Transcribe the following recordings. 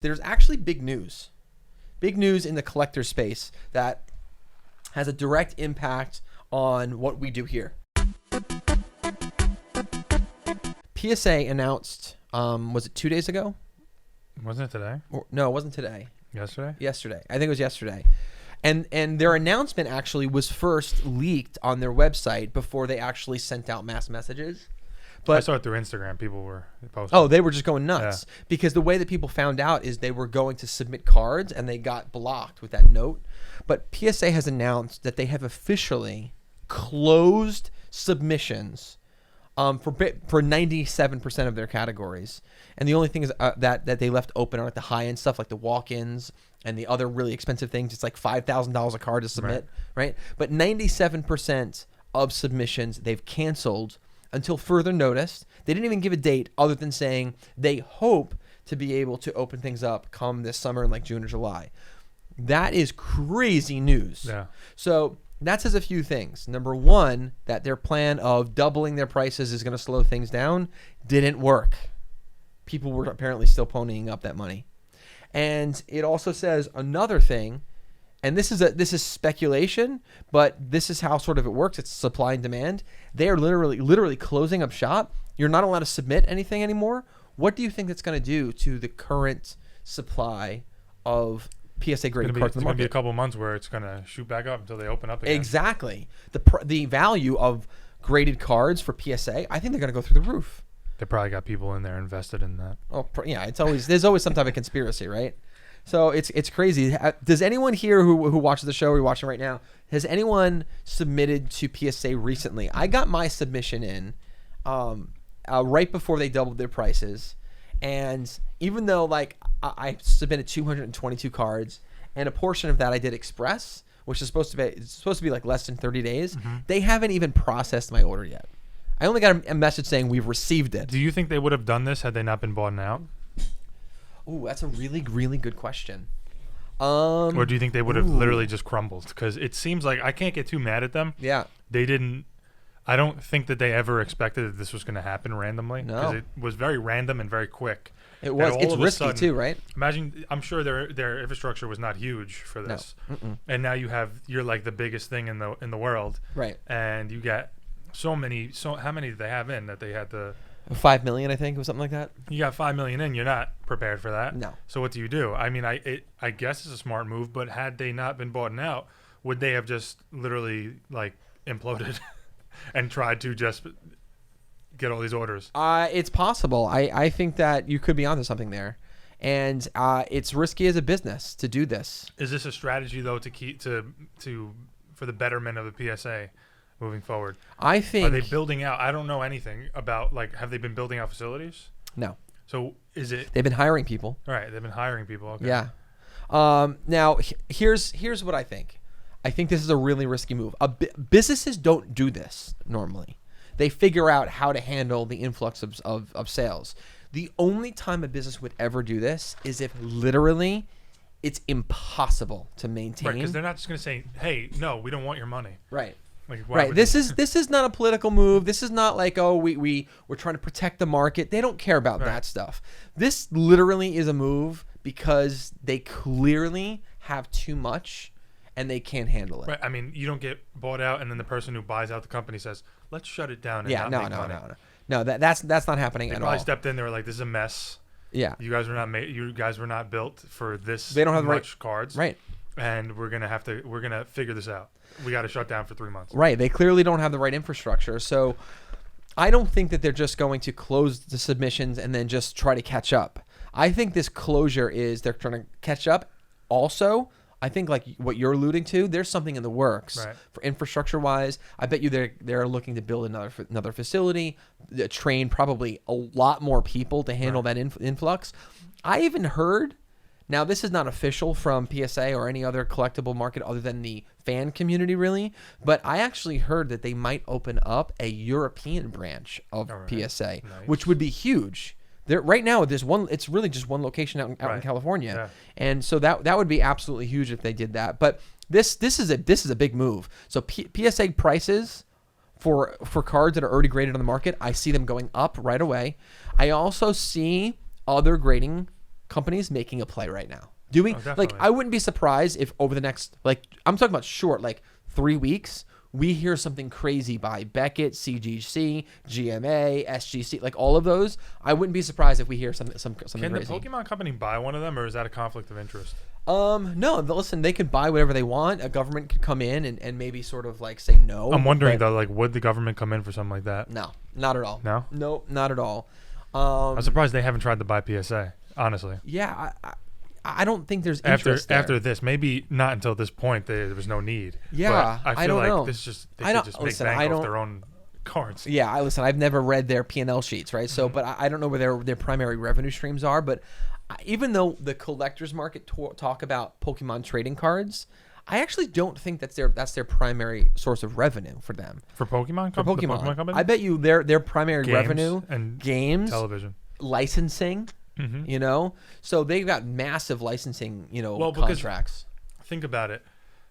There's actually big news in the collector space that has a direct impact on what we do here. PSA announced, was it 2 days ago? Wasn't it today? No, it wasn't today. Yesterday? I think it was yesterday. And their announcement actually was first leaked on their website before they actually sent out mass messages. But I saw it through Instagram. People were posting. Oh, they were just going nuts. Yeah. Because the way that people found out is they were going to submit cards and they got blocked with that note. But PSA has announced that they have officially closed submissions for 97% of their categories. And the only thing is that they left open are like the high-end stuff, like the walk-ins and the other really expensive things. It's like $5,000 a card to submit, right? But 97% of submissions they've canceled until further notice. They didn't even give a date other than saying they hope to be able to open things up come this summer in like June or July. That is crazy news. Yeah. So that says a few things. Number one, that their plan of doubling their prices is going to slow things down didn't work. People were apparently still ponying up that money. And it also says another thing, and this is speculation, but this is how sort of it works. It's supply and demand. They are literally closing up shop. You're not allowed to submit anything anymore. What do you think that's going to do to the current supply of PSA graded cards in the market? It's going to be a couple months where it's going to shoot back up until they open up again. Exactly. The value of graded cards for PSA, I think they're going to go through the roof. They probably got people in there invested in that. Oh yeah, there's always some type of conspiracy, right? So it's crazy. Does anyone here who watches the show or you're watching right now, has anyone submitted to PSA recently? I got my submission in right before they doubled their prices. And even though like I submitted 222 cards and a portion of that I did express, which is supposed to be like less than 30 days, they haven't even processed my order yet. I only got a message saying we've received it. Do you think they would have done this had they not been bought out? Ooh, that's a really, really good question. Or do you think they would have literally just crumbled? Because it seems like I can't get too mad at them. Yeah. They didn't. I don't think that they ever expected that this was going to happen randomly. No. Because it was very random and very quick. It was. It's risky too, right? Imagine. I'm sure their infrastructure was not huge for this. No. And now you're like the biggest thing in the world. Right. And you got so many. So how many did they have in that they had to? 5 million, I think, or something like that. You got 5 million in. You're not prepared for that. No. So what do? I mean, I guess it's a smart move, but had they not been bought out, would they have just literally like imploded and tried to just get all these orders? It's possible. I think that you could be onto something there, and it's risky as a business to do this. Is this a strategy though to keep for the betterment of the PSA? Moving forward, I think. Are they building out? I don't know anything about have they been building out facilities? No. So is it? They've been hiring people. All right, they've been hiring people. Okay. Yeah. Now here's what I think. I think this is a really risky move. Businesses don't do this normally. They figure out how to handle the influx of sales. The only time a business would ever do this is if literally it's impossible to maintain. Right, because they're not just going to say, "Hey, no, we don't want your money." Right. Like, right. This is not a political move. This is not like, oh, we're trying to protect the market. They don't care about that stuff. This literally is a move because they clearly have too much and they can't handle it. Right. I mean, you don't get bought out and then the person who buys out the company says, "Let's shut it down and not make money." No. That's not happening at all. They probably stepped in. They were like, "This is a mess. Yeah. You guys were not built for this. They don't have much cards. Right. And we're gonna figure this out. We got to shut down for 3 months." Right. They clearly don't have the right infrastructure. So I don't think that they're just going to close the submissions and then just try to catch up. I think this closure is they're trying to catch up. Also, I think like what you're alluding to, there's something in the works for infrastructure wise. I bet you they're looking to build another facility, train probably a lot more people to handle that influx. I even heard. Now, this is not official from PSA or any other collectible market other than the fan community, really. But I actually heard that they might open up a European branch of PSA, which would be huge. Right now, there's one. It's really just one location out in California, and so that would be absolutely huge if they did that. But this is a big move. So PSA prices for cards that are already graded on the market, I see them going up right away. I also see other grading companies making a play right now. Doing like definitely. I wouldn't be surprised if over the next like I'm talking about short like 3 weeks we hear something crazy by Beckett, CGC, GMA, SGC, like all of those. I wouldn't be surprised if we hear something Can crazy. the Pokemon company buy one of them, or is that a conflict of interest? No, listen, they could buy whatever they want. A government could come in and maybe sort of like say no. I'm wondering though, like, would the government come in for something like that? No, not at all. No? No, not at all. I'm surprised they haven't tried to buy PSA, honestly. Yeah, I don't think there's interest there. After this, maybe not until this point. There was no need. Yeah, but I feel don't like know. this just they could just make bank off their own cards. Yeah, listen, I've never read their P&L sheets, right? So, but I don't know where their primary revenue streams are. But even though the collectors market talk about Pokemon trading cards, I actually don't think that's their primary source of revenue for them. For Pokemon, For Pokemon, the Pokemon company? I bet you their primary Games revenue and games, television, licensing. Mm-hmm. You know, so they've got massive licensing, well, contracts. Think about it.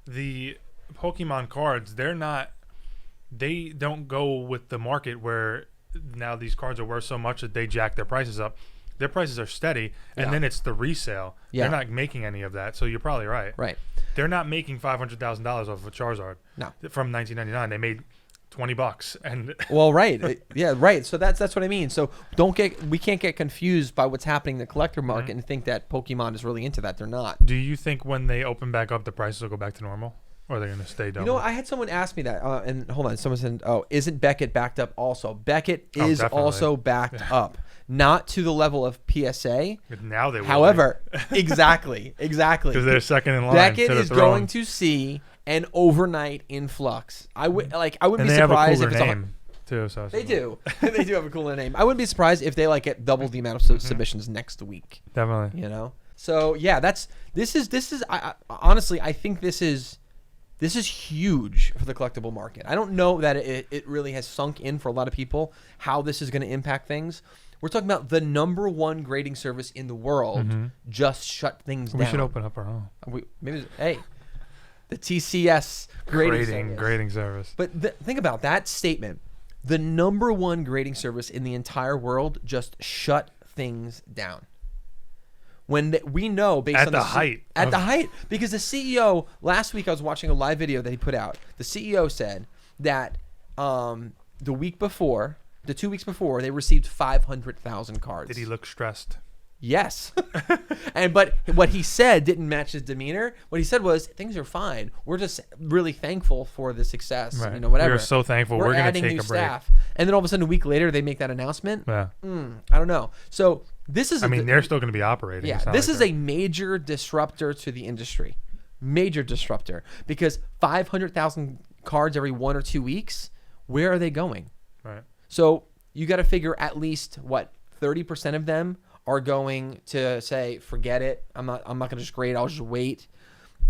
The Pokemon cards, they don't go with the market where now these cards are worth so much that they jack their prices up. Their prices are steady, and then it's the resale. Yeah. They're not making any of that, so you're probably right. Right. They're not making $500,000 off of a Charizard. No. From 1999, they made $20, and well, right, yeah, right. So that's what I mean. So we can't get confused by what's happening in the collector market and think that Pokemon is really into that. They're not. Do you think when they open back up, the prices will go back to normal, or are they going to stay double? You know, I had someone ask me that, and hold on, someone said, "Oh, isn't Beckett backed up also?" Beckett is also backed up, not to the level of PSA. Now they will. However, exactly, because they're second in line. Beckett is going to see an overnight influx. I wouldn't be surprised if it's name too. So they do. They do have a cooler name. I wouldn't be surprised if they like get double the amount of submissions next week. Definitely. You know. So yeah, this is. Honestly, I think this is huge for the collectible market. I don't know that it really has sunk in for a lot of people how this is going to impact things. We're talking about the number one grading service in the world just shut things down. We should open up our own. The TCS grading service. But think about that statement. The number one grading service in the entire world just shut things down. When we know based on the height, because the CEO last week I was watching a live video that he put out. The CEO said that the 2 weeks before, they received 500,000 cards. Did he look stressed? Yes. But what he said didn't match his demeanor. What he said was, things are fine. We're just really thankful for the success. Right. You know, whatever. We're so thankful. We're going to take new a break. staff. And then all of a sudden, a week later, they make that announcement. Yeah. I don't know. So this is... they're still going to be operating. Yeah. This is a major disruptor to the industry. Major disruptor. Because 500,000 cards every 1 or 2 weeks, where are they going? Right. So you got to figure at least, 30% of them are going to say, forget it. I'm not going to just grade. I'll just wait.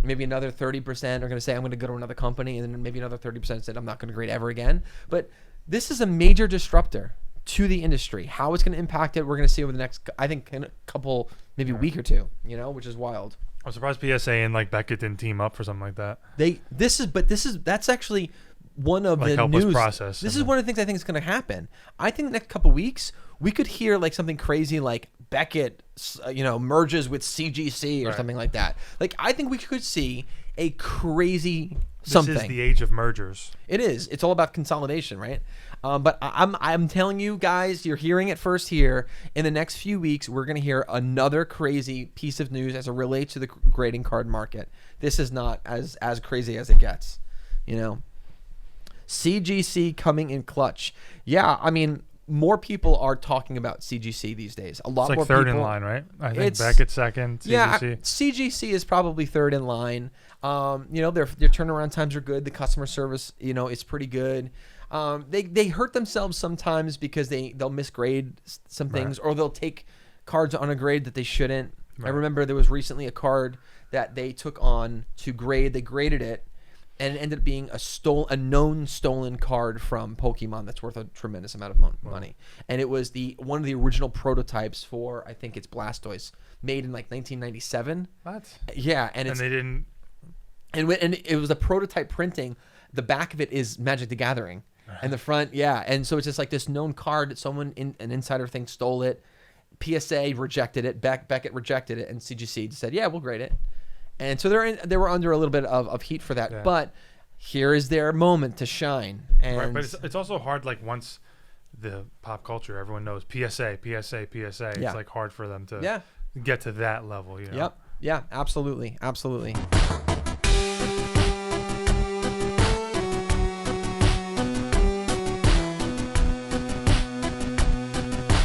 Maybe another 30% are going to say, I'm going to go to another company. And then maybe another 30% said, I'm not going to grade ever again. But this is a major disruptor to the industry. How it's going to impact it, we're going to see over the next, I think, in a couple, maybe week or two, which is wild. I'm surprised PSA and Beckett didn't team up for something like that. That's actually one of the help news. us process. This is one of the things I think is going to happen. I think the next couple weeks we could hear something crazy like Beckett, merges with CGC or something like that. I think we could see a crazy something. This is the age of mergers. It is. It's all about consolidation, right? But I'm telling you guys, you're hearing it first here. In the next few weeks, we're going to hear another crazy piece of news as it relates to the grading card market. This is not as crazy as it gets, CGC coming in clutch. Yeah, I mean, more people are talking about CGC these days. A lot more people. It's third in line, right? I think Beckett second, CGC. Yeah, CGC is probably third in line. Their turnaround times are good. The customer service, is pretty good. They hurt themselves sometimes because they'll misgrade some things, or they'll take cards on a grade that they shouldn't. Right. I remember there was recently a card that they took on to grade. They graded it, and it ended up being a known stolen card from Pokemon that's worth a tremendous amount of money. And it was one of the original prototypes for, I think it's Blastoise, made in 1997. What? Yeah, and they didn't. And it was a prototype printing. The back of it is Magic the Gathering, and the front, and so it's just this known card that someone an insider thinks stole it. PSA rejected it. Beckett rejected it, and CGC said, "Yeah, we'll grade it." And so they were under a little bit of heat for that. Yeah. But here is their moment to shine. And Right, but it's also hard. Like once the pop culture, everyone knows PSA. Yeah. It's like hard for them to yeah, get to that level. You know? yep, yeah, absolutely.